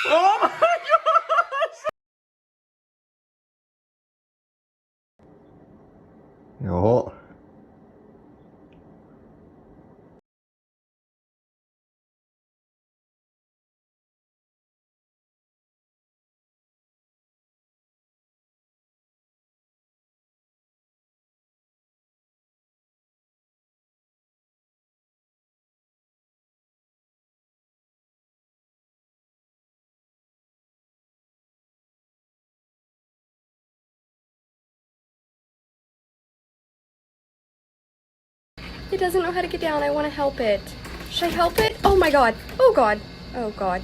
Oh my gosh! Ja. It doesn't know how to get down. I want to help it. Should I help it? Oh my god. Oh god. Oh god.